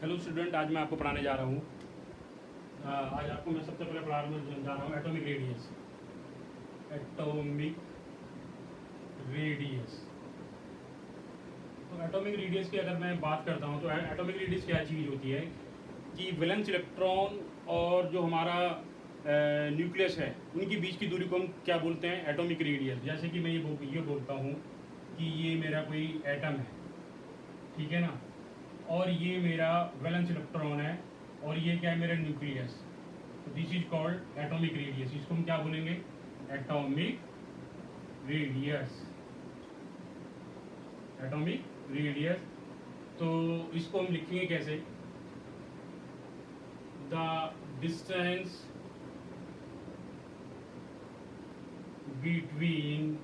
Hello student, आज मैं आपको पढ़ाने जा रहा हूँ। आज आपको मैं सबसे पहले पढ़ाने जा रहा हूँ एटॉमिक रेडियस। Atomic radius. तो एटॉमिक रेडियस की अगर मैं बात करता हूँ तो एटॉमिक रेडियस क्या चीज़ होती है कि वैलेंस इलेक्ट्रॉन और जो हमारा न्यूक्लियस है उनके बीच की दूरी को हम क्या बोलते हैं, एटॉमिक रेडियस। जैसे कि मैं ये बोलता हूँ कि ये मेरा कोई एटम है, ठीक है ना, और ये मेरा वैलेंस इलेक्ट्रॉन है और ये क्या है, मेरा न्यूक्लियस। तो this is called atomic radius. इसको हम क्या बोलेंगे, एटॉमिक रेडियस। Atomic radius. तो इसको हम लिखेंगे कैसे, the distance between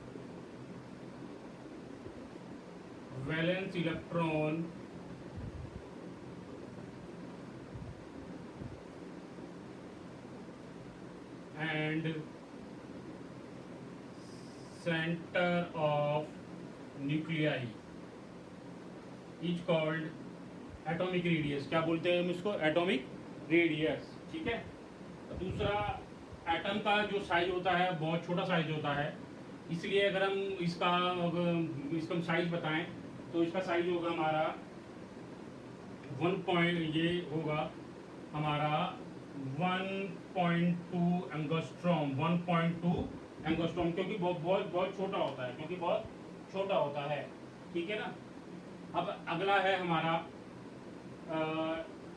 valence electron and center of nuclei is called atomic radius। क्या बोलते हैं हम इसको, एटॉमिक रेडियस। ठीक है। दूसरा, एटम का जो साइज होता है बहुत छोटा साइज होता है, इसलिए अगर हम इसका हम साइज बताएं तो इसका साइज होगा हमारा 1 पॉइंट, ये होगा हमारा 1.2 एंगस्ट्रॉम। 1.2 एंगस्ट्रॉम, क्योंकि बहुत छोटा होता है, ठीक है ना। अब अगला है हमारा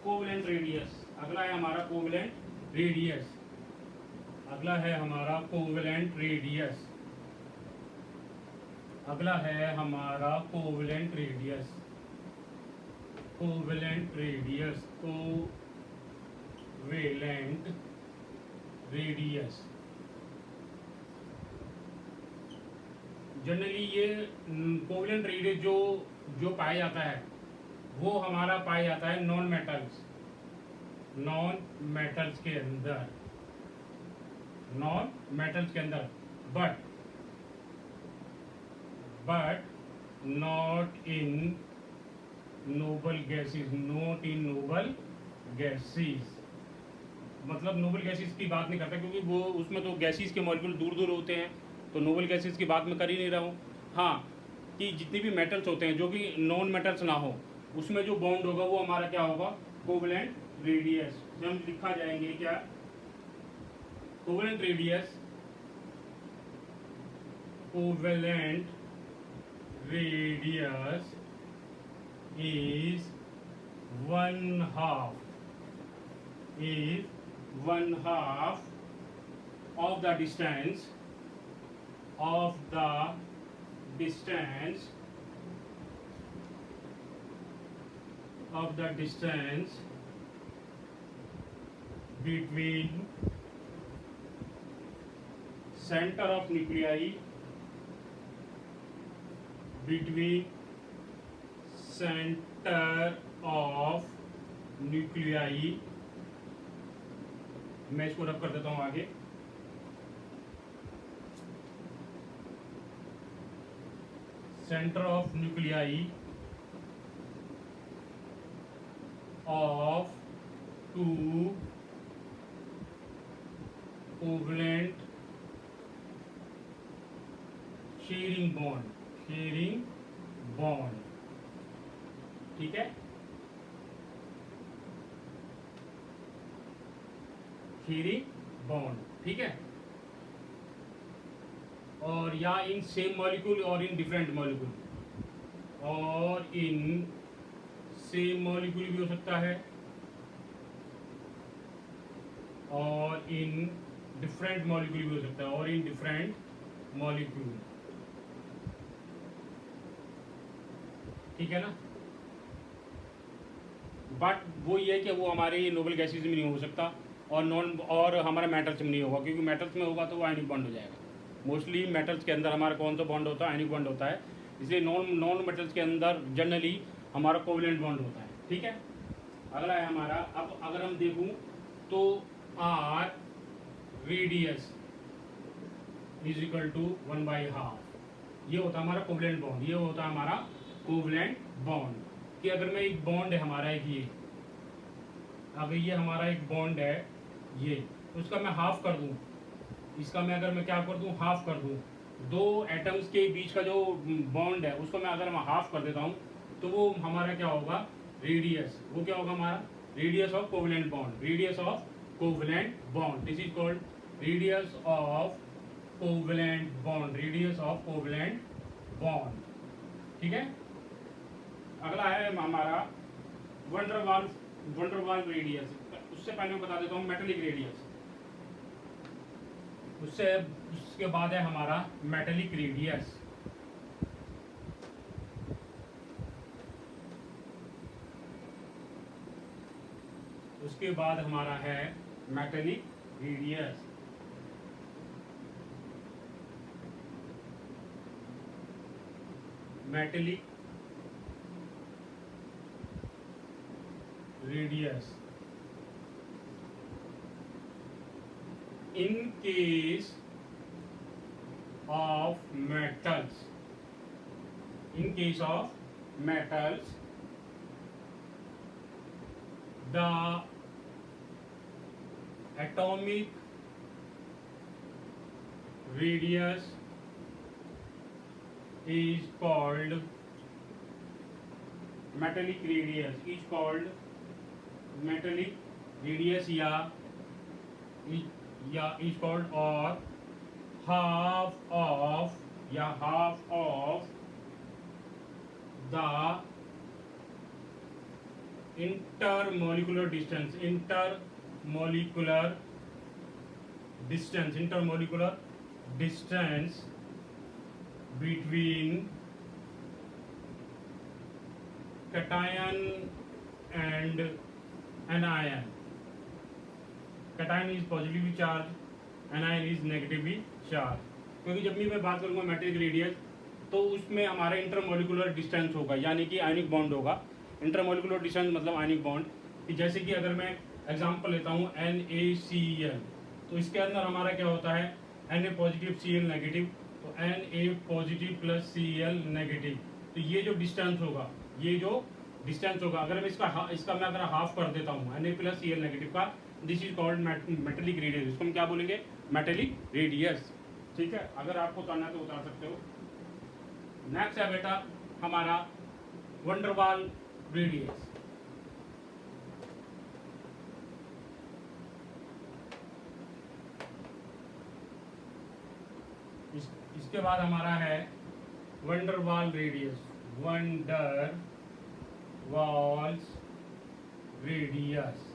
कोवलेंट रेडियस। अगला है हमारा कोवलेंट रेडियस। अगला है हमारा कोवलेंट रेडियस। अगला है हमारा covalent radius. Covalent radius, covalent radius. Generally ये कोवेलेंट रेडियस जो पाया जाता है वो हमारा पाया जाता है नॉन मेटल्स के अंदर। But not in noble gases. मतलब नोबल गैसेस की बात नहीं करता, क्योंकि वो उसमें तो गैसेस के मॉलिक्यूल दूर दूर होते हैं, तो नोबल गैसेस की बात मैं कर ही नहीं रहा हूँ। हाँ, कि जितनी भी मेटल्स होते हैं जो कि नॉन मेटल्स ना हो, उसमें जो बॉन्ड होगा वो हमारा क्या होगा, कोवलेंट रेडियस। हम लिखा जाएंगे क्या, covalent radius is one half of the distance between center of nuclei, मैं इसको रब कर देता हूं आगे। Centre of nuclei of two covalent sharing bond. ठीक है, शेयरिंग बॉन्ड, ठीक है। और या इन सेम मॉलिक्यूल और इन डिफरेंट मॉलिक्यूल, और इन सेम मॉलिक्यूल भी हो सकता है और इन डिफरेंट मॉलिक्यूल भी हो सकता है, और इन डिफरेंट मॉलिक्यूल, ठीक है ना। बट वो ये है कि वो हमारे नोबल गैसेज में नहीं हो सकता और हमारा मेटल्स में नहीं होगा, क्योंकि मेटल्स में होगा तो वो आयनिक बॉन्ड हो जाएगा। मोस्टली मेटल्स के अंदर हमारा कौन सा बॉन्ड होता है, आयनिक बॉन्ड होता है, इसलिए नॉन मेटल्स के अंदर जनरली हमारा कोवलेंट बॉन्ड होता है, ठीक है। अगला है हमारा, अब अगर हम देखूं तो R radius is equal to 1/2, ये होता है हमारा कोवलेंट बॉन्ड। कि अगर मैं एक बॉन्ड है हमारा, एक अगर ये हमारा एक बॉन्ड है, ये उसका मैं हाफ कर दूं, इसका मैं अगर मैं क्या कर दूं, हाफ कर दूं, दो एटम्स के बीच का जो बॉन्ड है उसको मैं अगर मैं हाफ कर देता हूं, तो वो हमारा क्या होगा, रेडियस, वो क्या होगा हमारा, radius of covalent bond, radius of covalent bond, this is called radius of covalent bond, radius of covalent bond. ठीक है, अगला है हमारा वंडरवाल रेडियस। उससे पहले मैं बता देता हूँ मेटेलिक रेडियस, उसके बाद है हमारा मेटेलिक रेडियस। उसके बाद हमारा है metallic radius. Metallic radius in case of metals, in case of metals, the atomic radius is called metallic radius, is called metallic radius, is called, or half of the intermolecular distance between cation and anion. Cation is positively charged, anion is negatively charged। क्योंकि जब भी मैं बात करूंगा metallic radius, तो उसमें हमारा intermolecular distance होगा, यानी कि आयनिक बॉन्ड होगा। इंटरमोलिकुलर डिस्टेंस मतलब आयनिक बॉन्ड, कि जैसे कि अगर मैं एग्जांपल लेता हूँ NaCl, तो इसके अंदर हमारा क्या होता है, Na पॉजिटिव Cl नेगेटिव, तो Na positive plus Cl negative. तो ये जो डिस्टेंस होगा, अगर मैं इसका मैं अगर हाफ कर देता हूँ Na प्लस Cl नेगेटिव का, this is called metallic radius. इसको हम क्या बोलेंगे, मेटेलिक रेडियस। ठीक है, अगर आपको उतारना है तो उतार सकते हो। नेक्स्ट है बेटा हमारा वंडरवाल रेडियस। इसके बाद हमारा है वंडरवाल रेडियस, वंडरवाल रेडियस।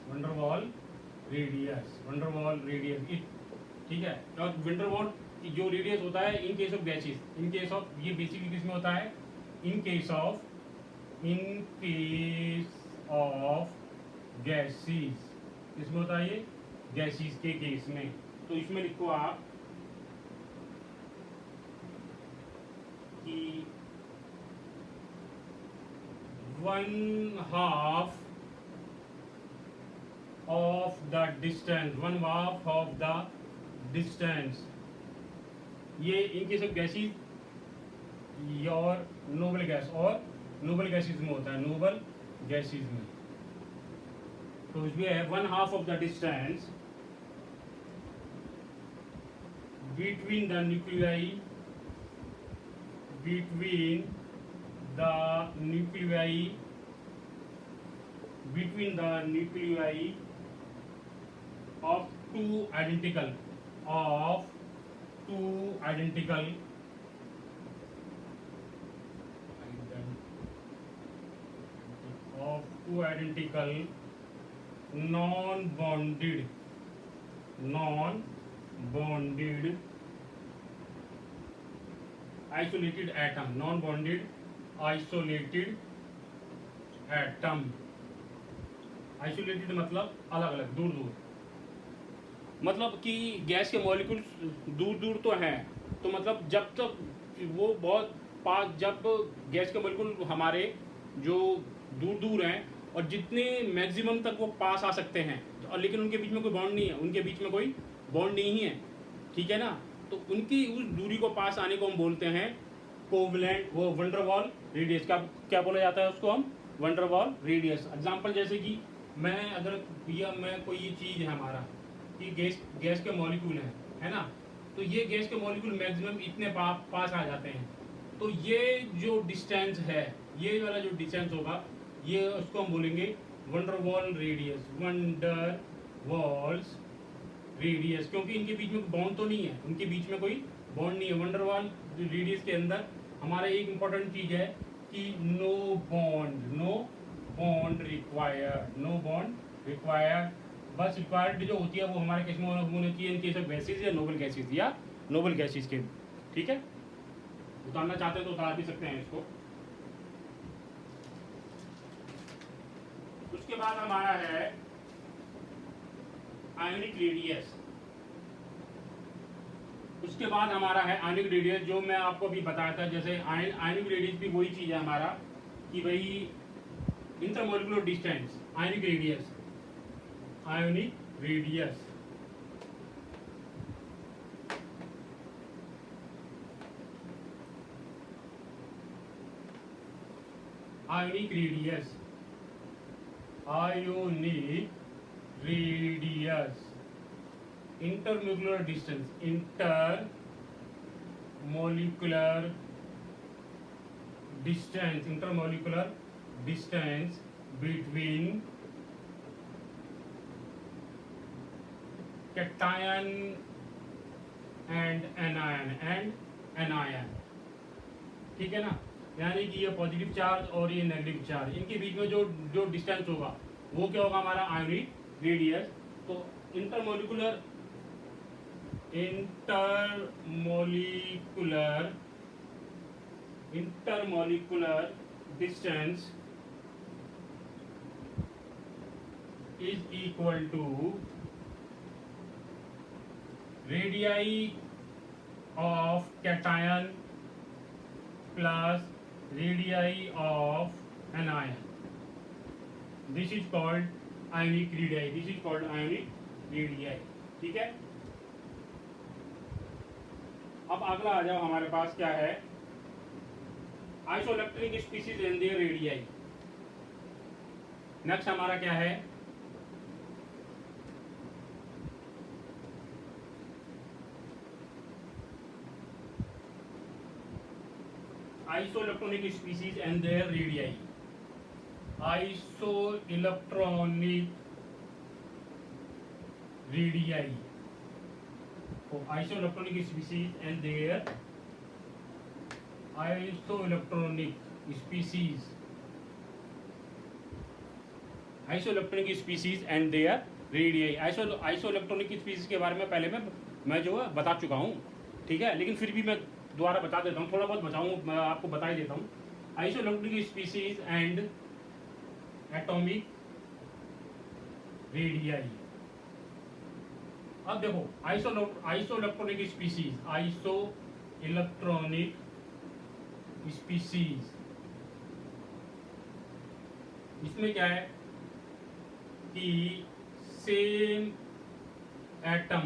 ठीक है, और वंडरवाल जो रेडियस होता है इन case of gases, in case of, ये बेसिकली किस में होता है, इन केस ऑफ गैसेस, इसमें होता है ये गैसेस के केस में। तो इसमें लिखो आप कि 1/2 of the distance, ये इन केस ऑफ गैसेस और नोबल गैसेस में होता है, नोबल गैसेस में। तो इसमें है 1/2 of the distance between the nuclei of two identical non-bonded isolated atom, isolated मतलब अलग अलग, दूर दूर, मतलब कि गैस के मॉलिक्यूल्स दूर दूर तो हैं, तो मतलब जब तक वो बहुत पास, जब गैस के मॉलिक्यूल हमारे जो दूर दूर हैं और जितने मैक्सिमम तक वो पास आ सकते हैं, तो और लेकिन उनके बीच में कोई बॉन्ड नहीं है, ठीक है ना, तो उनकी उस दूरी को पास आने को हम बोलते हैं कोवलेंट, वो वंडरवाल रेडियस। क्या बोला जाता है उसको, हम वंडरवाल रेडियस। एग्जाम्पल जैसे कि मैं अगर भैया मैं कोई ये चीज़ है हमारा कि गैस के मॉलिक्यूल है ना, तो ये गैस के मॉलिक्यूल मैक्सिमम इतने पास आ जाते हैं, तो ये जो डिस्टेंस है, ये वाला जो डिस्टेंस होगा, ये उसको हम बोलेंगे wonder wall radius, wonder walls radius, क्योंकि इनके बीच में बॉन्ड तो नहीं है, उनके बीच में कोई बॉन्ड नहीं है। वंडर वॉल रेडियस के अंदर हमारा एक इम्पॉर्टेंट चीज़ है कि no bond required, no bond required. बस रिक्वायर्ड जो होती है वो हमारे केस में होनी चाहिए इन केस ऑफ गैसेज या नोबल गैसेज के। ठीक है, उतारना चाहते हैं तो उतार भी सकते हैं इसको। उसके बाद हमारा है आयोनिक रेडियस। उसके बाद हमारा है आयोनिक रेडियस, जो मैं आपको अभी बताया था। जैसे आयोनिक रेडियस भी वही चीज़ है हमारा कि भाई intermolecular distance, ionic radius, ionic radius ionic radius, ionic radius, intermolecular distance, intermolecular distance between cation and anion, ठीक है ना। यानी कि ये पॉजिटिव चार्ज और ये नेगेटिव चार्ज, इनके बीच में जो डिस्टेंस होगा वो क्या होगा, हमारा आयोनिक रेडियस। तो intermolecular distance is equal to radii of cation plus radii of anion. This is called ionic radii। ठीक है। अब अगला आ जाओ, हमारे पास क्या है, isoelectric species and there radii. Next हमारा क्या है, isoelectronic species and their radii। isoelectronic radii, so isoelectronic species and their isoelectronic species and their radii। Isoelectronic species के बारे में पहले मैं जो है बता चुका हूँ, ठीक है, लेकिन फिर भी मैं दोबारा बता देता हूँ, थोड़ा बहुत बचाऊँ, मैं आपको बता ही देता हूँ। Isoelectronic species and atomic radii. अब देखो आइसोइलेक्ट्रॉनिक स्पीसीज, इसमें क्या है कि same atom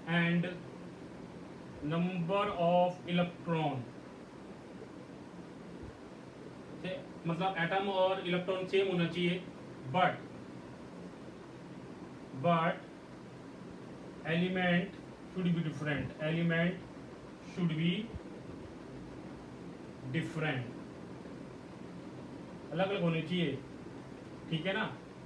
and number of electron, मतलब एटम और इलेक्ट्रॉन सेम होना चाहिए, but element should be different, अलग अलग होने चाहिए, ठीक है ना।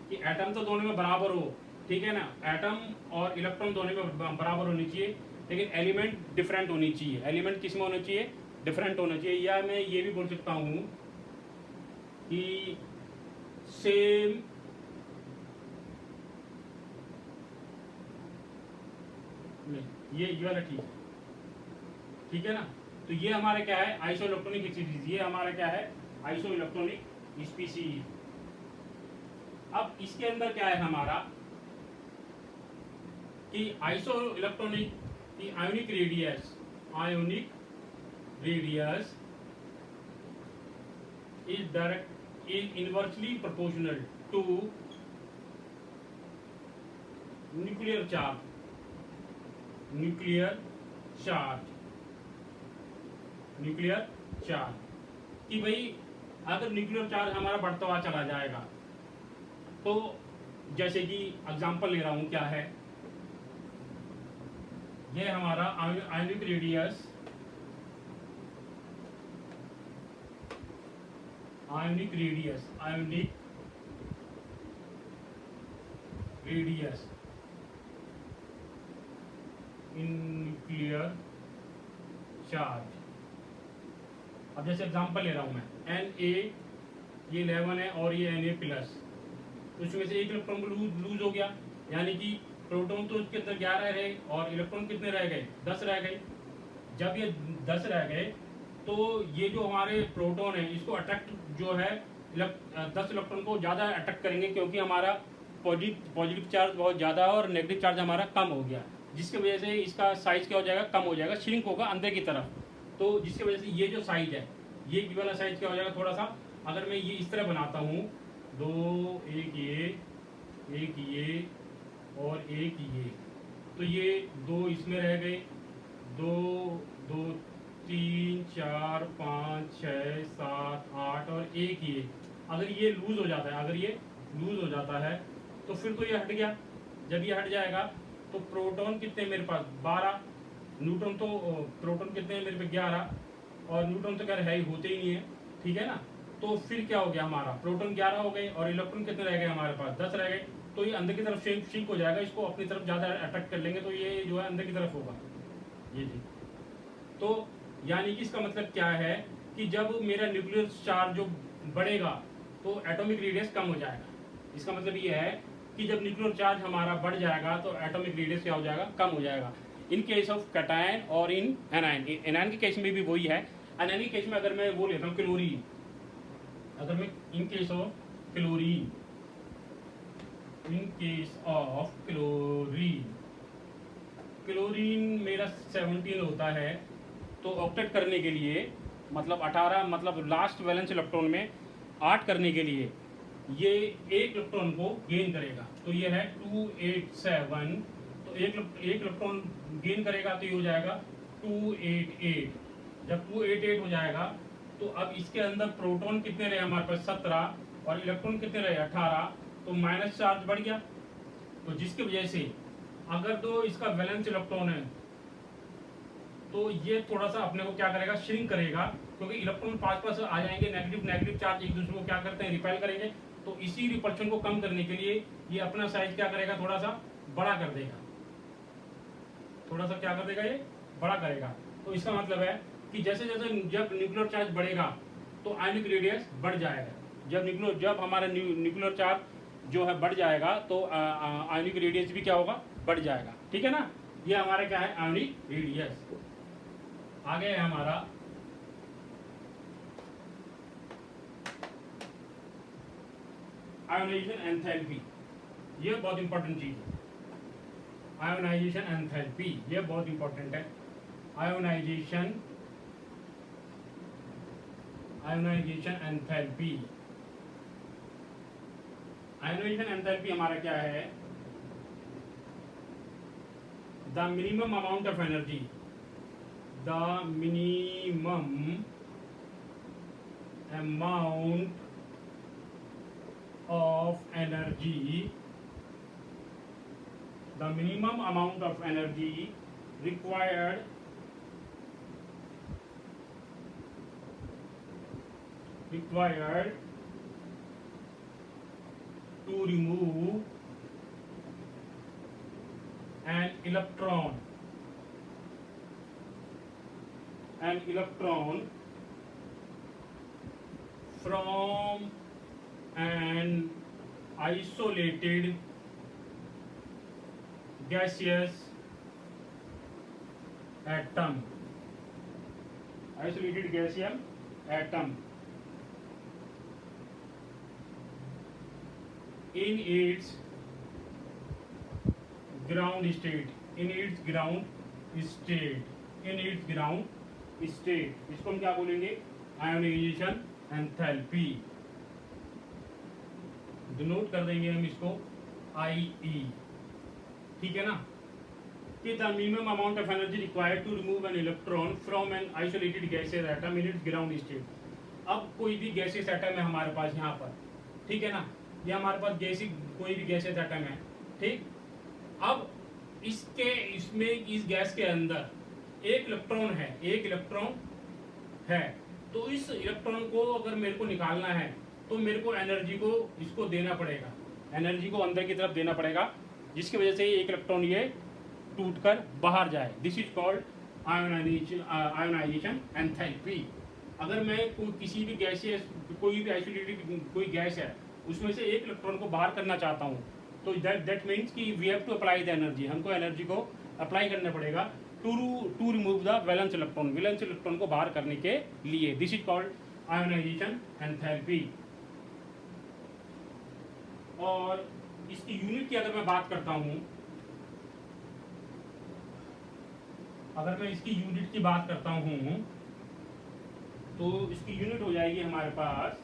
कि एटम तो दोनों में बराबर हो, ठीक है ना, एटम और इलेक्ट्रॉन दोनों में बराबर होनी चाहिए, लेकिन एलिमेंट डिफरेंट होनी चाहिए। एलिमेंट किस में होना चाहिए, डिफरेंट होना चाहिए। या मैं ये भी बोल सकता हूँ कि सेम ये वाला ठीक है ना। तो ये हमारा क्या है, आइसोइलेक्ट्रॉनिक स्पीशीज, ये हमारा क्या है, आइसोइलेक्ट्रॉनिक स्पीशीज। अब इसके अंदर क्या है हमारा कि आइसोइलेक्ट्रॉनिक की ionic radius is inversely proportional to nuclear charge कि भाई अगर न्यूक्लियर चार्ज हमारा बढ़ता हुआ चला जाएगा तो जैसे कि एग्जांपल ले रहा हूँ, क्या है ये हमारा ionic radius, ionic radius in nuclear charge. अब जैसे एग्जांपल ले रहा हूँ मैं, Na ये 11 है और ये Na प्लस, तो इसमें से एक इलेक्ट्रॉन को लूज हो गया, यानी कि प्रोटॉन तो उसके अंदर 11 रहे और इलेक्ट्रॉन कितने रह गए, 10 रह गए। जब ये 10 रह गए तो ये जो हमारे प्रोटॉन है इसको अट्रैक्ट जो है 10 इलेक्ट्रॉन को ज़्यादा अट्रैक्ट करेंगे, क्योंकि हमारा पॉजिटिव चार्ज बहुत ज़्यादा और नेगेटिव चार्ज हमारा कम हो गया, जिसकी वजह से इसका साइज क्या हो जाएगा, कम हो जाएगा, श्रिंक होगा अंदर की तरफ। तो जिसकी वजह से ये जो साइज है, ये वाला साइज क्या हो जाएगा, थोड़ा सा अगर मैं ये इस तरह बनाता हूँ, दो, एक ये और एक ये, तो ये दो इसमें रह गए, दो दो 3 4 5 6 7 8 और एक ये। अगर ये लूज हो जाता है, अगर ये लूज हो जाता है तो फिर तो ये हट गया। जब ये हट जाएगा तो प्रोटॉन कितने मेरे पास 12, न्यूट्रॉन तो प्रोटॉन कितने हैं मेरे पे 11, और न्यूट्रॉन तो खैर है ही, होते ही नहीं है, ठीक है ना। तो फिर क्या हो गया, हमारा प्रोटॉन 11 हो गए और इलेक्ट्रॉन कितने रह गए हमारे पास, 10 रह गए। तो ये अंदर की तरफ शिंक हो जाएगा, इसको अपनी तरफ ज़्यादा अट्रैक्ट कर लेंगे, तो ये जो है अंदर की तरफ होगा ये जी। तो यानी कि इसका मतलब क्या है कि जब मेरा न्यूक्लियर चार्ज जो बढ़ेगा तो एटॉमिक रेडियस कम हो जाएगा। इसका मतलब ये है कि जब न्यूक्लियर चार्ज हमारा बढ़ जाएगा तो एटॉमिक रेडियस क्या हो जाएगा, कम हो जाएगा। इन केस ऑफ कैटायन और इन एनायन, एनायन के केस में भी वही है। एनायन के केस में अगर मैं वो लेता हूँ क्लोरीन, अगर मैं इन केस ऑफ क्लोरीन, क्लोरीन मेरा 17 होता है, तो ऑक्टेट करने के लिए मतलब 18, मतलब लास्ट वैलेंस इलेक्ट्रॉन में 8 करने के लिए ये एक इलेक्ट्रॉन को गेन करेगा, तो ये है 287। तो एक इलेक्ट्रॉन गेन करेगा तो ये हो जाएगा 288। जब 288 हो जाएगा तो अब इसके अंदर प्रोटॉन कितने रहे हमारे पास 17 और इलेक्ट्रॉन कितने रहे 18, तो माइनस चार्ज बढ़ गया। तो जिसकी वजह से अगर तो इसका वैलेंस इलेक्ट्रॉन है तो ये थोड़ा सा अपने को क्या करेगा, श्रिंक करेगा, क्योंकि इलेक्ट्रॉन पास आ जाएंगे, नेगेटिव चार्ज एक दूसरे को क्या करते हैं, रिपेल करेंगे। तो इसी रिपल्शन को कम करने के लिए ये अपना साइज क्या करेगा, थोड़ा सा बड़ा कर देगा, थोड़ा सा क्या कर देगा, ये बड़ा करेगा। तो इसका मतलब है कि जैसे जैसे जब न्यूक्लियर चार्ज बढ़ेगा तो आयनिक रेडियस बढ़ जाएगा। जब हमारा न्यूक्लियर चार्ज जो है बढ़ जाएगा तो आयनिक रेडियस भी क्या होगा, बढ़ जाएगा, ठीक है ना। ये हमारा क्या है, आयनिक रेडियस। आगे है हमारा आयोनाइजेशन एंथैल्पी। ये बहुत इंपॉर्टेंट चीज है, आयोनाइजेशन एंथैल्पी, ये बहुत इंपॉर्टेंट है। आयोनाइजेशन एंथैल्पी, आयोनाइजेशन एंथैल्पी हमारा क्या है, the minimum amount of energy, the minimum amount of energy, the minimum amount of energy required to remove an electron from an isolated gaseous atom, in its ground state, इसको हम क्या बोलेंगे, ionisation enthalpy. Denote कर देंगे हम इसको IE, ठीक है ना। कि the minimum amount of energy required to remove an electron from an isolated gaseous atom in its ground state. अब कोई भी गैसियस एटम है हमारे पास यहाँ पर, ठीक है ना, ये हमारे पास गैसी कोई भी गैसेस एटम है, ठीक। अब इसमें इस गैस के अंदर एक इलेक्ट्रॉन है, एक इलेक्ट्रॉन है। तो इस इलेक्ट्रॉन को अगर मेरे को निकालना है तो मेरे को एनर्जी को इसको देना पड़ेगा, एनर्जी को अंदर की तरफ देना पड़ेगा, जिसकी वजह से एक इलेक्ट्रॉन ये टूटकर बाहर जाए। This is called ionisation enthalpy. अगर मैं किसी भी गैसियस, कोई भी आइसोलेटेड कोई गैस है, उसमें से एक इलेक्ट्रॉन को बाहर करना चाहता हूँ, तो दैट मीन्स कि we have to apply the energy, हमको एनर्जी को अप्लाई करना पड़ेगा to remove the valence electron, valence electron को बाहर करने के लिए। This is called ionisation enthalpy. और इसकी यूनिट की अगर मैं बात करता हूँ, अगर मैं इसकी यूनिट की बात करता हूँ तो इसकी यूनिट हो जाएगी हमारे पास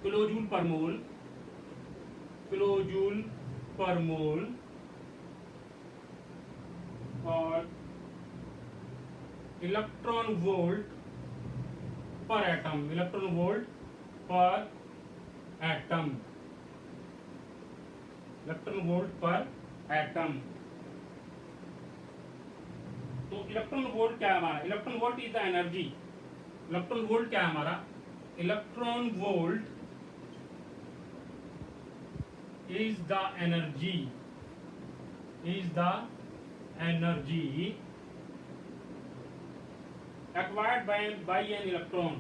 किलोजूल पर मोल, किलोजूल पर मोल, और electron volt per atom, electron volt per atom, electron volt per atom. तो इलेक्ट्रॉन वोल्ट क्या है हमारा? Electron volt is the energy. Electron volt क्या है हमारा? Electron volt is the energy, is the energy acquired by an electron,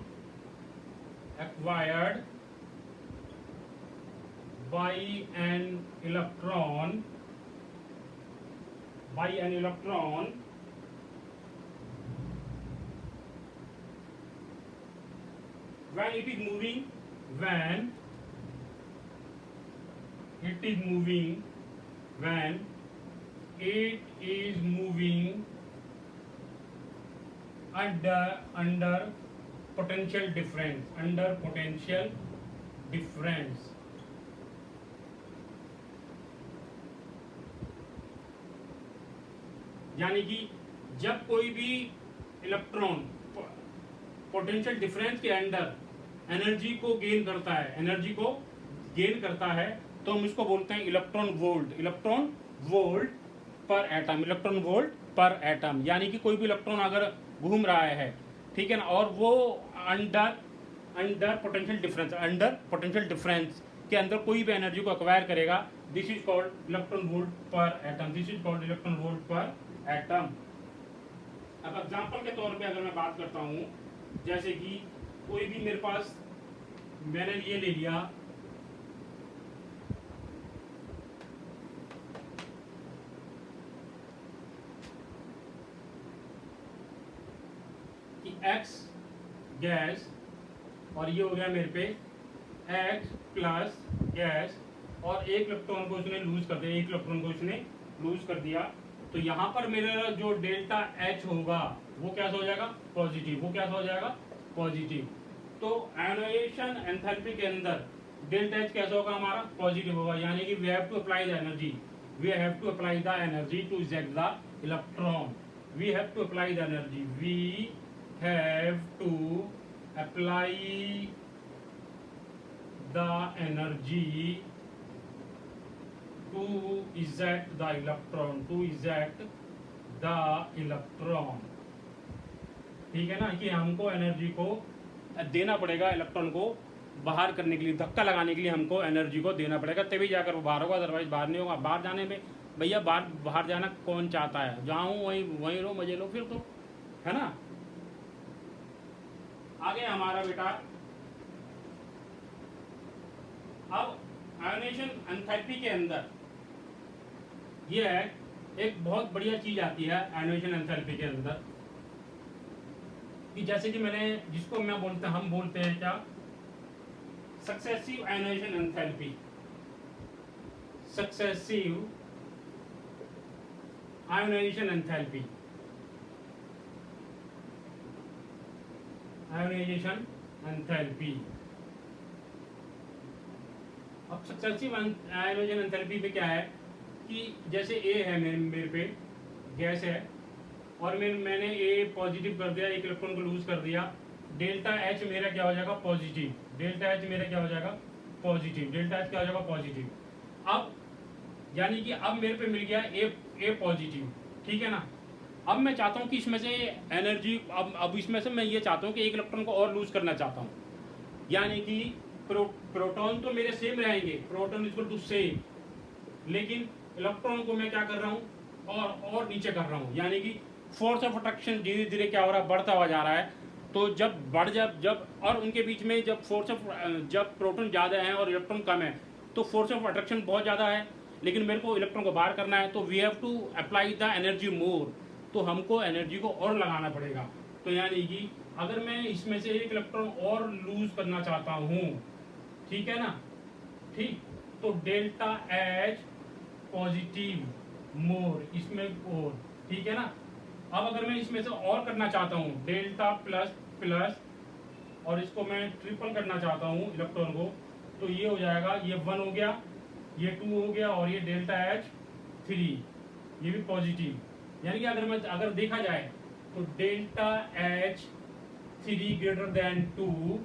acquired by an electron, by an electron when it is moving, when it is moving, when it is moving under potential difference, under potential difference। यानी कि जब कोई भी electron potential difference के अंदर energy को gain करता है, एनर्जी को गेन करता है, तो हम इसको बोलते हैं electron volt, electron volt per atom, electron volt per atom. यानी कि कोई भी इलेक्ट्रॉन अगर घूम रहा है, ठीक है ना, और वो under potential difference, under potential difference के अंदर कोई भी एनर्जी को एक्वायर करेगा, this is called electron volt per atom, this is called electron volt per atom. अब एग्जांपल के तौर पे अगर मैं बात करता हूँ, जैसे कि कोई भी मेरे पास, मैंने ये ले लिया कि X गैस, और ये हो गया मेरे पे X प्लस गैस, और एक इलेक्ट्रॉन को उसने लूज कर दिया, एक इलेक्ट्रॉन को उसने लूज कर दिया, तो यहाँ पर मेरा जो डेल्टा H होगा वो कैसा हो जाएगा? पॉजिटिव। वो कैसा हो जाएगा? पॉजिटिव। तो आयोनाइजेशन एंथैल्पी के अंदर डेल्टा H कैसा होगा हमारा? पॉजिटिव होगा। यानी कि we have to apply the energy, we have to apply the energy to eject the electron, we have to apply the energy, we have to apply the energy to eject the electron, to eject the electron। ठीक है ना, कि हमको energy को देना पड़ेगा, electron को बाहर करने के लिए, धक्का लगाने के लिए हमको एनर्जी को देना पड़ेगा, तभी जाकर वो बाहर होगा, अदरवाइज बाहर नहीं होगा। बाहर जाने में भैया बाहर जाना कौन चाहता है? जहाँ हूँ वहीं रहो, मजे लो फिर, तो है ना। आगे हमारा बेटा, अब आयोनाइजेशन एंथैल्पी के अंदर ये है एक बहुत बढ़िया चीज आती है आयोनाइजेशन एंथैल्पी के अंदर, कि जैसे कि मैंने, जिसको मैं बोलते हैं, हम बोलते हैं क्या? Successive ionisation enthalpy, successive ionisation enthalpy, ionisation enthalpy. अब सक्सेसिव आयोनाइजेशन एंथैल्पी पे क्या है कि जैसे A है मेरे पे गैस है, और मैंने A पॉजिटिव कर दिया, एक इलेक्ट्रॉन को लूज कर दिया, डेल्टा H मेरा क्या हो जाएगा? पॉजिटिव। डेल्टा H मेरा क्या हो जाएगा? पॉजिटिव, डेल्टा एच क्या हो जाएगा पॉजिटिव। अब यानी कि अब मेरे पे मिल गया ए पॉजिटिव, ठीक है ना। अब मैं चाहता हूँ कि इसमें से एनर्जी, अब इसमें से मैं ये चाहता हूँ कि एक इलेक्ट्रॉन को और लूज करना चाहता हूँ, यानी कि प्रोटॉन तो मेरे सेम रहेंगे, प्रोटॉन इक्वल टू सेम, लेकिन इलेक्ट्रॉन को मैं क्या कर रहा हूँ और नीचे कर रहा हूँ, यानी कि फोर्स ऑफ अट्रैक्शन धीरे धीरे क्या हो रहा है, बढ़ता हुआ जा रहा है। तो जब बढ़ जब और उनके बीच में जब जब प्रोटॉन ज़्यादा है और इलेक्ट्रॉन कम है तो फोर्स ऑफ अट्रैक्शन बहुत ज़्यादा है, लेकिन मेरे को इलेक्ट्रॉन को बाहर करना है, तो we have to apply the energy more, तो हमको एनर्जी को और लगाना पड़ेगा। तो यानी कि अगर मैं इसमें से एक इलेक्ट्रॉन और लूज करना चाहता हूँ, ठीक है ना, ठीक, तो डेल्टा एच पॉजिटिव मोर, इसमें और, ठीक है ना। अब अगर मैं इसमें से और करना चाहता हूँ डेल्टा प्लस प्लस, और इसको मैं ट्रिपल करना चाहता हूँ इलेक्ट्रॉन को, तो ये हो जाएगा, ये 1 हो गया, ये 2 हो गया, और ये डेल्टा एच 3, ये भी पॉजिटिव। यानी कि अगर देखा जाए तो डेल्टा एच 3 ग्रेटर देन 2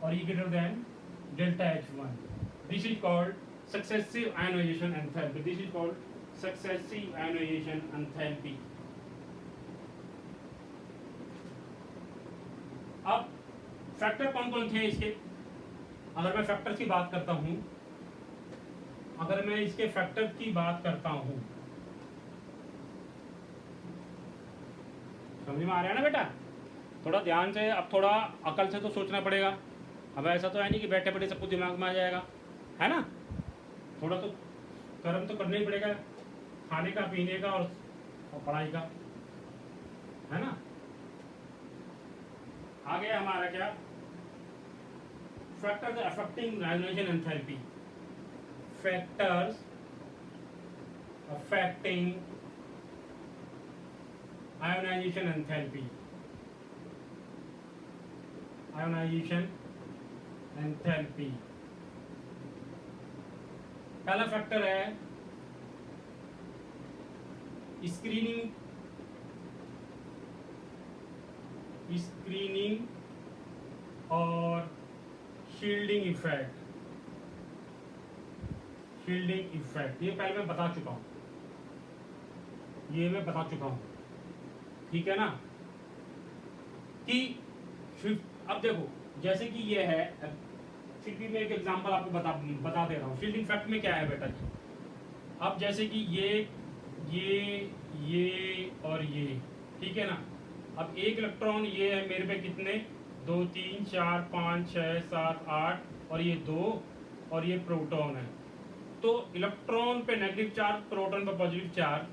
और ये greater than delta H 1, this is called successive ionization enthalpy, this is called successive ionization enthalpy। अब फैक्टर कौन कौन थे इसके, अगर मैं फैक्टर्स की बात करता हूं, अगर मैं इसके फैक्टर की बात करता हूं, समझ में आ रहा है ना बेटा, थोड़ा ध्यान से, अब थोड़ा अकल से तो सोचना पड़ेगा। अब ऐसा तो है नहीं कि बैठे बैठे सब कुछ दिमाग में आ जाएगा, है ना, थोड़ा तो कर्म तो करना ही पड़ेगा, खाने का, पीने का और पढ़ाई का, है ना। आगे हमारा क्या, factors affecting ionisation enthalpy, factors affecting ionisation enthalpy, ionisation enthalpy. पहला फैक्टर है स्क्रीनिंग और शील्डिंग इफेक्ट। शील्डिंग इफेक्ट ये पहले मैं बता चुका हूं, ये मैं बता चुका हूं, ठीक है ना, कि अब देखो जैसे कि ये है, फिर भी मैं एक एग्जांपल आपको बता दे रहा हूँ। शील्डिंग इफेक्ट में क्या है बेटा जी, अब जैसे कि ये और ये, ठीक है ना। अब एक इलेक्ट्रॉन ये है मेरे पे कितने, 2 3 4 5 6 7 8 और ये 2 और ये प्रोटॉन है। तो इलेक्ट्रॉन पे नेगेटिव चार्ज, प्रोटॉन पे पॉजिटिव चार्ज,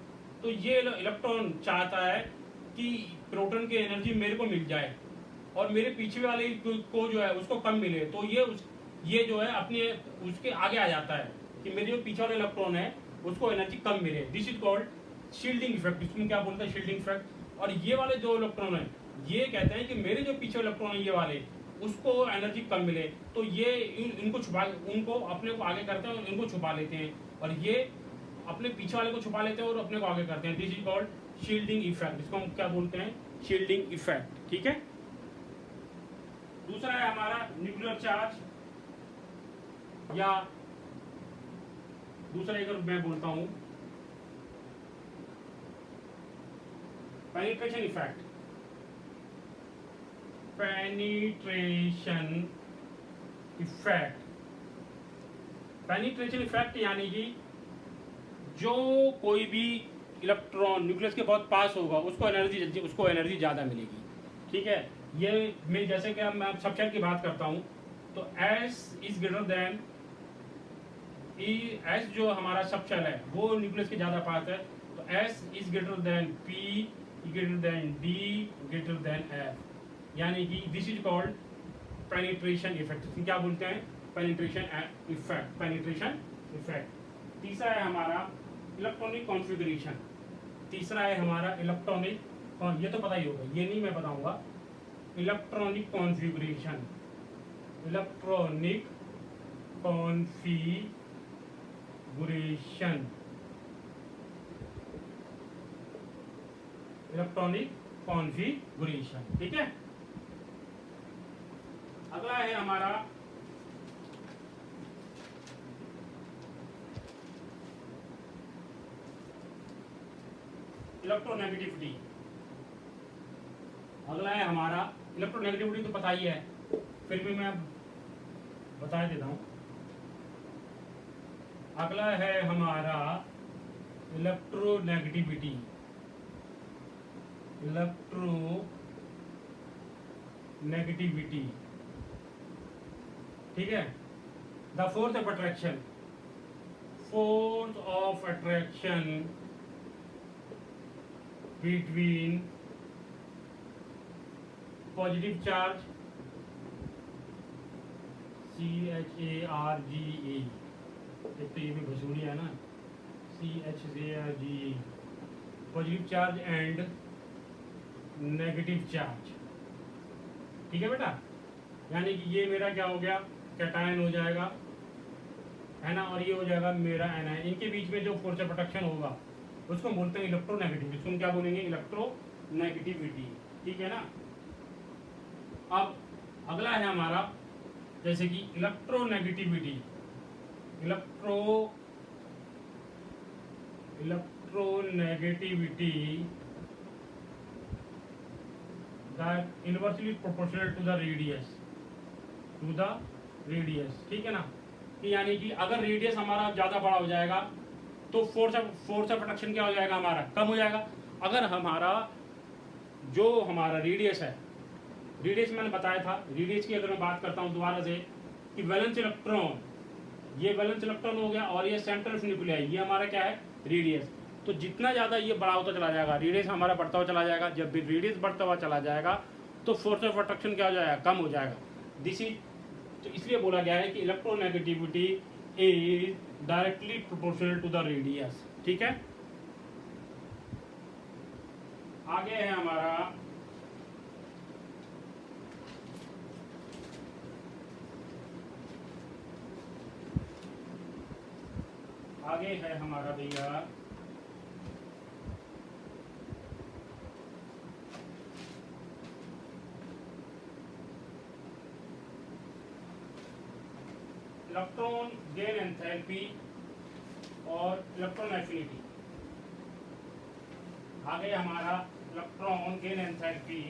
तो ये इलेक्ट्रॉन चाहता है कि प्रोटॉन की एनर्जी मेरे को मिल जाए और मेरे पीछे वाले को जो है उसको कम मिले, तो ये जो है अपने उसके आगे आ जाता है कि मेरे जो पीछे वाले इलेक्ट्रॉन है उसको एनर्जी कम मिले। This is called shielding effect, इसमें क्या बोलते हैं, शील्डिंग इफेक्ट। और ये वाले जो इलेक्ट्रॉन है ये कहते हैं कि मेरे जो पीछे इलेक्ट्रॉन है ये वाले, उसको एनर्जी कम मिले, तो ये इनको छुपा, उनको अपने को आगे करते हैं और इनको छुपा लेते हैं, और ये अपने पीछे वाले को छुपा लेते हैं और अपने को आगे करते हैं। This is called shielding effect, इसको हम क्या बोलते हैं, शील्डिंग इफेक्ट, ठीक है। दूसरा है हमारा न्यूक्लियर चार्ज, या दूसरा एक मैं बोलता हूं penetration effect. Penetration effect, penetration effect यानी कि जो कोई भी इलेक्ट्रॉन न्यूक्लियस के बहुत पास होगा उसको एनर्जी ज़्यादा मिलेगी, ठीक है। ये मैं जैसे कि मैं सबशेल की बात करता हूँ, तो S is greater than S जो हमारा सबशेल है वो न्यूक्लियस के ज़्यादा पास है, तो S is greater than P greater than D greater than F, यानी कि this is called penetration effect. क्या बोलते हैं, पेनिट्रेशन इफेक्ट, पेनिट्रेशन इफेक्ट। तीसरा है हमारा इलेक्ट्रॉनिक कॉन्फ़िगरेशन, तीसरा है हमारा इलेक्ट्रॉनिक, ये तो पता ही होगा, ये नहीं मैं बताऊंगा। Electronic configuration, electronic configuration, electronic configuration, ठीक है। अगला है हमारा इलेक्ट्रोनेगेटिविटी। अगला है हमारा इलेक्ट्रोनेगेटिविटी, तो पता ही है, फिर भी मैं बता देता हूँ। अगला है हमारा इलेक्ट्रोनेगेटिविटी। इलेक्ट्रोनेगेटिविटी, ठीक है। The force of attraction, force of attraction between positive charge CHARGE, एक तो ये भी घसूड़ी है ना, CHARGE, positive charge and negative charge, ठीक है बेटा। यानी कि ये मेरा क्या हो गया, कैटायन हो जाएगा, है ना, और ये हो जाएगा मेरा एनायन। इनके बीच में जो फोर्स ऑफ अट्रैक्शन होगा उसको हम बोलते हैं इलेक्ट्रोनेगेटिविटी। इसको हम क्या बोलेंगे, इलेक्ट्रोनेगेटिविटी, ठीक है ना। अब अगला है हमारा, जैसे कि electronegativity, electronegativity that inversely proportional to the radius, ठीक है ना। कि यानी कि अगर रेडियस हमारा ज़्यादा बड़ा हो जाएगा तो फोर्स ऑफ अट्रैक्शन क्या हो जाएगा, हमारा कम हो जाएगा। अगर हमारा जो हमारा रेडियस है, रेडियस मैंने बताया था, रेडियस की अगर मैं बात करता हूँ दोबारा से, कि वैलेंस इलेक्ट्रॉन, ये वैलेंस इलेक्ट्रॉन हो गया, और ये सेंटर ऑफ न्यूक्लियाई, ये हमारा क्या है, रेडियस। तो जितना ज़्यादा ये बड़ा होता चला जाएगा, रेडियस हमारा बढ़ता हुआ चला जाएगा। जब भी रेडियस बढ़ता हुआ चला जाएगा तो फोर्स ऑफ अट्रैक्शन क्या हो जाएगा, कम हो जाएगा। दिस इज, तो इसलिए बोला गया है कि electronegativity is directly proportional to the radius, ठीक है। आगे है हमारा भैया इलेक्ट्रॉन गेन एंथैल्पी और इलेक्ट्रॉन एफिनिटी। आगे हमारा electron gain enthalpy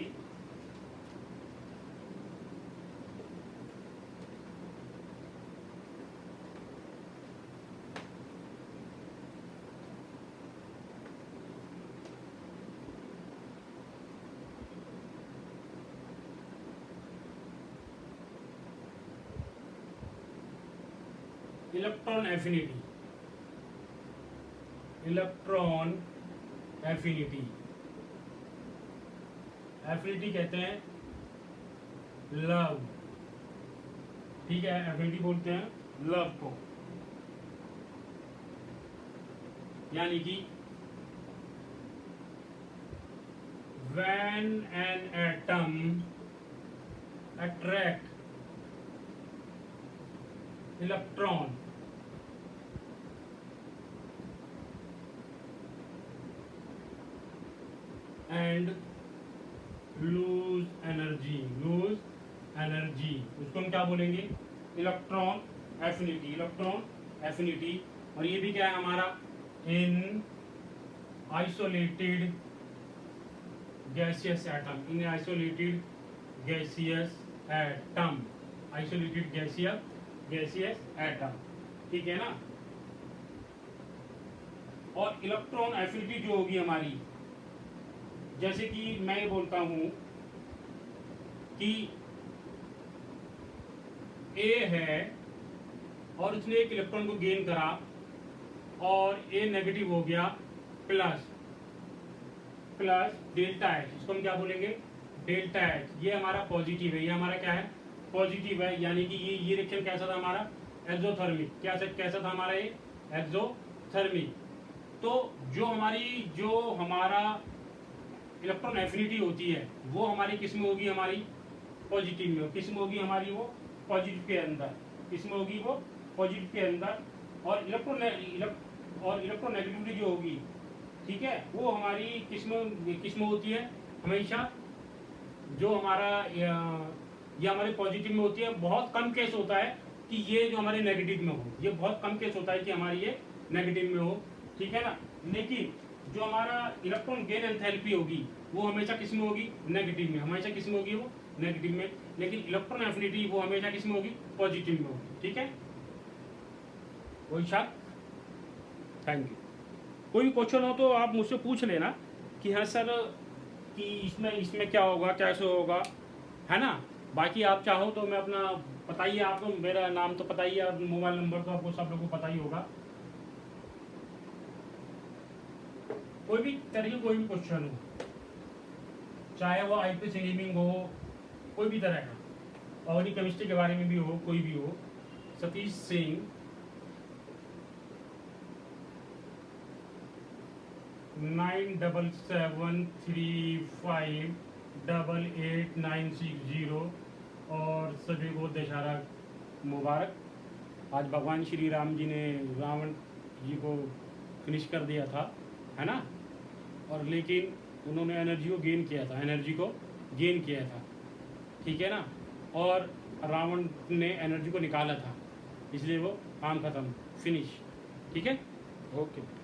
electron affinity, electron affinity, affinity कहते हैं लव, ठीक है, एफिनिटी बोलते हैं लव को। यानी कि when an atom attract electron and lose energy, उसको हम क्या बोलेंगे, इलेक्ट्रॉन एफिनिटी, इलेक्ट्रॉन एफिनिटी। और ये भी क्या है हमारा, इन आइसोलेटेड गैसियस एटम, इन isolated gaseous atom, isolated gaseous atom, ठीक है ना। और इलेक्ट्रॉन एफिनिटी जो होगी हमारी, जैसे कि मैं ये बोलता हूं कि ए है और उसने एक इलेक्ट्रॉन को गेन करा और ए नेगेटिव हो गया, प्लस डेल्टा एच, इसको हम क्या बोलेंगे, डेल्टा एच। ये हमारा पॉजिटिव है, ये हमारा क्या है, पॉजिटिव है। यानी कि ये रिएक्शन कैसा था हमारा, एक्सोथर्मिक। कैसा था हमारा ये, एक्सोथर्मिक। तो जो हमारा इलेक्ट्रॉन एफिनिटी होती है वो हमारी किस में होगी, हमारी पॉजिटिव में। किस में होगी हमारी, वो पॉजिटिव के अंदर, किस में होगी, वो पॉजिटिव के अंदर। और इलेक्ट्रोनेगेटिविटी जो होगी, ठीक है, वो हमारी किस में होती है, हमेशा जो हमारा ये हमारे पॉजिटिव में होती है। बहुत कम केस होता है कि ये जो हमारे नेगेटिव में हो, ये बहुत कम केस होता है कि हमारी ये नेगेटिव में हो, ठीक है ना। लेकिन जो हमारा इलेक्ट्रॉन गेन एंथैल्पी होगी वो हमेशा किस में होगी, नेगेटिव में, हमेशा किस में होगी, वो नेगेटिव में। लेकिन इलेक्ट्रॉन एफिनिटी वो हमेशा किस में होगी, पॉजिटिव में होगी। ठीक है, कोई शक? Thank you. कोई भी क्वेश्चन हो तो आप मुझसे पूछ लेना कि हाँ सर कि इसमें क्या होगा, कैसे होगा, है ना। बाकी आप चाहो तो मैं अपना बताइए, आपको मेरा नाम तो पता ही है और मोबाइल नंबर तो आपको सब लोगों को पता ही होगा। कोई भी तरह की कोई भी क्वेश्चन हो, चाहे वो आईपीएस इंजीनियरिंग हो, कोई भी तरह का, और केमिस्ट्री के बारे में भी हो, कोई भी हो, सतीश सिंह 9773588960 और सभी को दशहरा मुबारक। आज भगवान श्री राम जी ने रावण जी को फिनिश कर दिया था, है ना। और लेकिन उन्होंने एनर्जी को गेन किया था, एनर्जी को गेन किया था, ठीक है ना। और रावण ने एनर्जी को निकाला था, इसलिए वो काम खत्म, फिनिश। ठीक है, ओके।